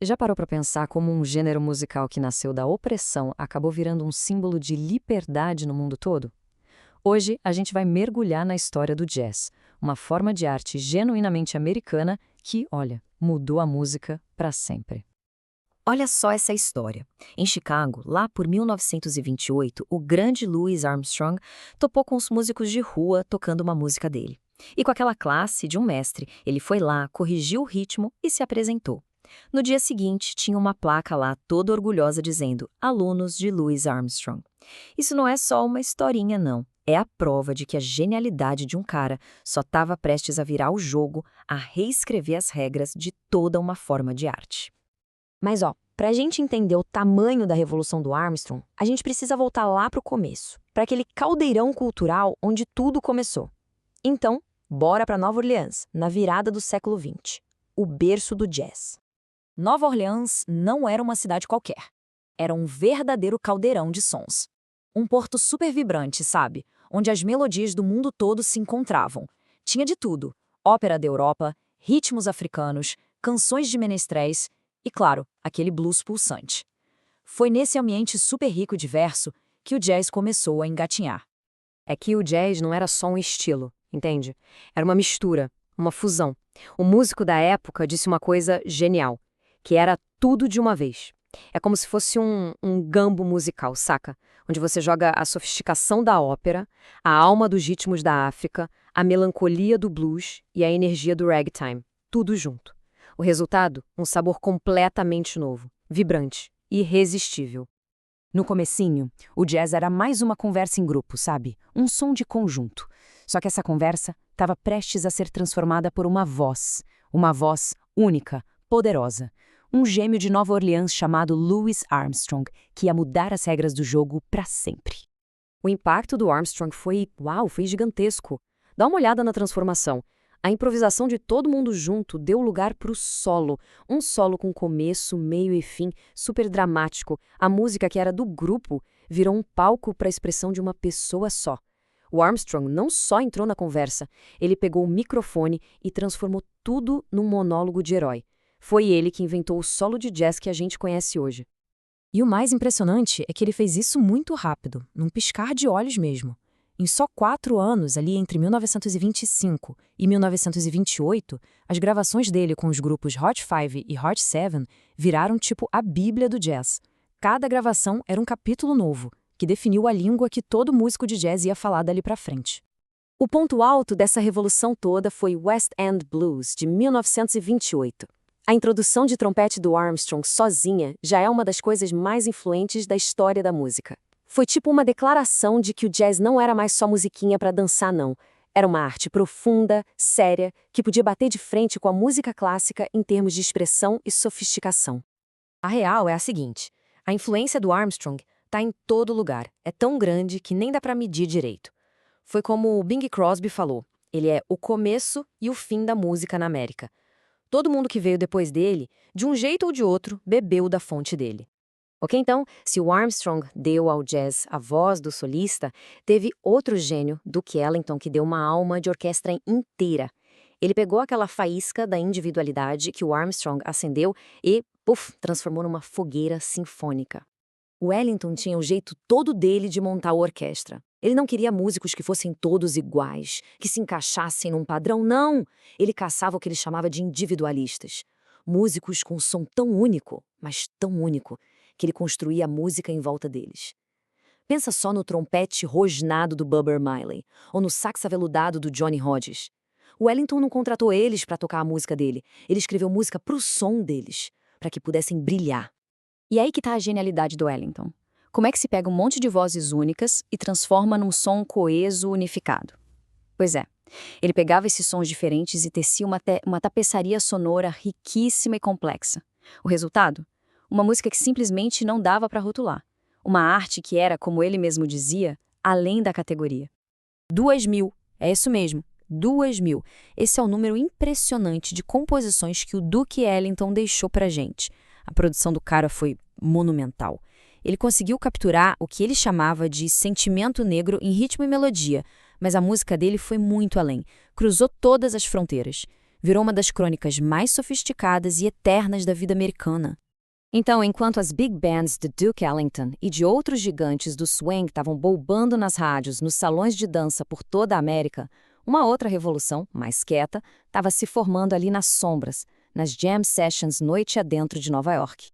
Já parou para pensar como um gênero musical que nasceu da opressão acabou virando um símbolo de liberdade no mundo todo? Hoje, a gente vai mergulhar na história do jazz, uma forma de arte genuinamente americana que, olha, mudou a música para sempre. Olha só essa história. Em Chicago, lá por 1928, o grande Louis Armstrong topou com os músicos de rua tocando uma música dele. E com aquela classe de um mestre, ele foi lá, corrigiu o ritmo e se apresentou. No dia seguinte, tinha uma placa lá toda orgulhosa dizendo Alunos de Louis Armstrong. Isso não é só uma historinha, não. É a prova de que a genialidade de um cara só estava prestes a virar o jogo, a reescrever as regras de toda uma forma de arte. Mas para a gente entender o tamanho da revolução do Armstrong, a gente precisa voltar lá para o começo, para aquele caldeirão cultural onde tudo começou. Então, bora para Nova Orleans, na virada do século XX, o berço do jazz. Nova Orleans não era uma cidade qualquer. Era um verdadeiro caldeirão de sons. Um porto super vibrante, sabe? Onde as melodias do mundo todo se encontravam. Tinha de tudo: ópera da Europa, ritmos africanos, canções de menestréis e, claro, aquele blues pulsante. Foi nesse ambiente super rico e diverso que o jazz começou a engatinhar. É que o jazz não era só um estilo, entende? Era uma mistura, uma fusão. O músico da época disse uma coisa genial, que era tudo de uma vez. É como se fosse um gambo musical, saca? Onde você joga a sofisticação da ópera, a alma dos ritmos da África, a melancolia do blues e a energia do ragtime, tudo junto. O resultado? Um sabor completamente novo, vibrante, irresistível. No comecinho, o jazz era mais uma conversa em grupo, sabe? Um som de conjunto. Só que essa conversa estava prestes a ser transformada por uma voz única, poderosa. Um gêmeo de Nova Orleans chamado Louis Armstrong, que ia mudar as regras do jogo para sempre. O impacto do Armstrong foi gigantesco. Dá uma olhada na transformação. A improvisação de todo mundo junto deu lugar para o solo. Um solo com começo, meio e fim, super dramático. A música que era do grupo virou um palco para a expressão de uma pessoa só. O Armstrong não só entrou na conversa, ele pegou o microfone e transformou tudo num monólogo de herói. Foi ele que inventou o solo de jazz que a gente conhece hoje. E o mais impressionante é que ele fez isso muito rápido, num piscar de olhos mesmo. Em só 4 anos, ali entre 1925 e 1928, as gravações dele com os grupos Hot 5 e Hot 7 viraram tipo a bíblia do jazz. Cada gravação era um capítulo novo, que definiu a língua que todo músico de jazz ia falar dali pra frente. O ponto alto dessa revolução toda foi West End Blues, de 1928. A introdução de trompete do Armstrong sozinha já é uma das coisas mais influentes da história da música. Foi tipo uma declaração de que o jazz não era mais só musiquinha para dançar, não. Era uma arte profunda, séria, que podia bater de frente com a música clássica em termos de expressão e sofisticação. A real é a seguinte: a influência do Armstrong está em todo lugar. É tão grande que nem dá para medir direito. Foi como o Bing Crosby falou: ele é o começo e o fim da música na América. Todo mundo que veio depois dele, de um jeito ou de outro, bebeu da fonte dele. Ok, então, se o Armstrong deu ao jazz a voz do solista, teve outro gênio, Duke Ellington, que deu uma alma de orquestra inteira. Ele pegou aquela faísca da individualidade que o Armstrong acendeu e, transformou numa fogueira sinfônica. O Ellington tinha o jeito todo dele de montar a orquestra. Ele não queria músicos que fossem todos iguais, que se encaixassem num padrão, não! Ele caçava o que ele chamava de individualistas. Músicos com um som tão único, mas tão único, que ele construía a música em volta deles. Pensa só no trompete rosnado do Bubba Miley, ou no sax aveludado do Johnny Hodges. O Ellington não contratou eles para tocar a música dele, ele escreveu música pro som deles, para que pudessem brilhar. E aí que tá a genialidade do Ellington. Como é que se pega um monte de vozes únicas e transforma num som coeso, unificado? Pois é, ele pegava esses sons diferentes e tecia uma tapeçaria sonora riquíssima e complexa. O resultado? Uma música que simplesmente não dava para rotular. Uma arte que era, como ele mesmo dizia, além da categoria. 2.000, é isso mesmo, 2.000. Esse é o número impressionante de composições que o Duke Ellington deixou pra gente. A produção do cara foi monumental. Ele conseguiu capturar o que ele chamava de sentimento negro em ritmo e melodia, mas a música dele foi muito além, cruzou todas as fronteiras. Virou uma das crônicas mais sofisticadas e eternas da vida americana. Então, enquanto as big bands de Duke Ellington e de outros gigantes do swing estavam bombando nas rádios, nos salões de dança por toda a América, uma outra revolução, mais quieta, estava se formando ali nas sombras, nas jam sessions noite adentro de Nova York.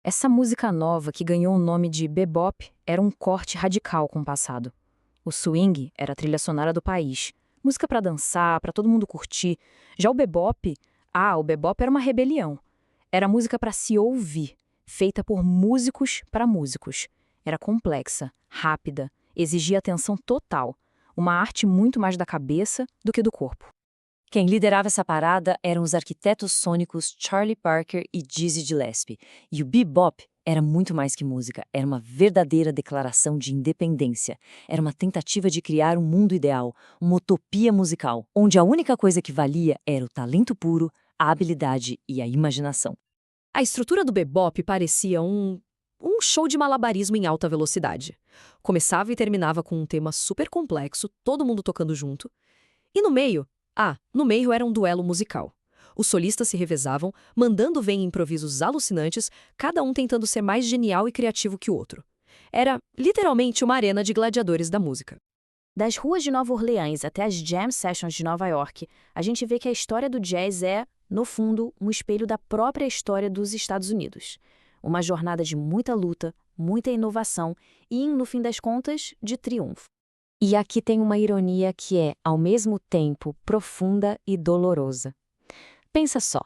Essa música nova, que ganhou o nome de bebop, era um corte radical com o passado. O swing era a trilha sonora do país, música para dançar, para todo mundo curtir. Já o bebop era uma rebelião. Era música para se ouvir, feita por músicos para músicos. Era complexa, rápida, exigia atenção total, uma arte muito mais da cabeça do que do corpo. Quem liderava essa parada eram os arquitetos sônicos Charlie Parker e Dizzy Gillespie. E o bebop era muito mais que música, era uma verdadeira declaração de independência. Era uma tentativa de criar um mundo ideal, uma utopia musical, onde a única coisa que valia era o talento puro, a habilidade e a imaginação. A estrutura do bebop parecia um show de malabarismo em alta velocidade. Começava e terminava com um tema super complexo, todo mundo tocando junto. E no meio era um duelo musical. Os solistas se revezavam, mandando ver em improvisos alucinantes, cada um tentando ser mais genial e criativo que o outro. Era, literalmente, uma arena de gladiadores da música. Das ruas de Nova Orleans até as jam sessions de Nova York, a gente vê que a história do jazz é, no fundo, um espelho da própria história dos Estados Unidos. Uma jornada de muita luta, muita inovação e, no fim das contas, de triunfo. E aqui tem uma ironia que é, ao mesmo tempo, profunda e dolorosa. Pensa só,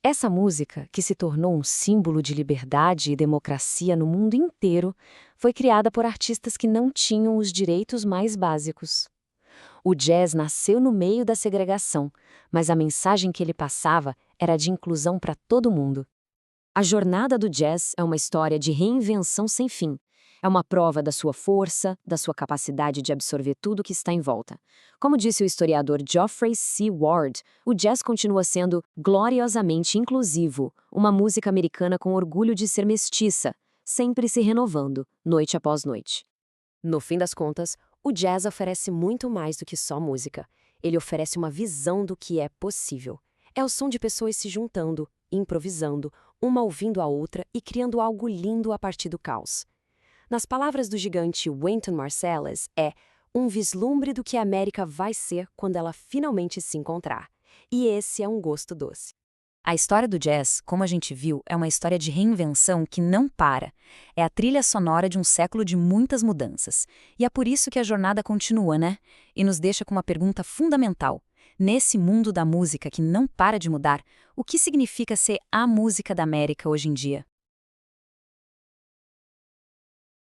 essa música, que se tornou um símbolo de liberdade e democracia no mundo inteiro, foi criada por artistas que não tinham os direitos mais básicos. O jazz nasceu no meio da segregação, mas a mensagem que ele passava era de inclusão para todo mundo. A jornada do jazz é uma história de reinvenção sem fim. É uma prova da sua força, da sua capacidade de absorver tudo que está em volta. Como disse o historiador Geoffrey C. Ward, o jazz continua sendo gloriosamente inclusivo, uma música americana com orgulho de ser mestiça, sempre se renovando, noite após noite. No fim das contas, o jazz oferece muito mais do que só música. Ele oferece uma visão do que é possível. É o som de pessoas se juntando, improvisando, uma ouvindo a outra e criando algo lindo a partir do caos. Nas palavras do gigante Wynton Marsalis, é um vislumbre do que a América vai ser quando ela finalmente se encontrar. E esse é um gosto doce. A história do jazz, como a gente viu, é uma história de reinvenção que não para. É a trilha sonora de um século de muitas mudanças. E é por isso que a jornada continua, né? E nos deixa com uma pergunta fundamental. Nesse mundo da música que não para de mudar, o que significa ser a música da América hoje em dia?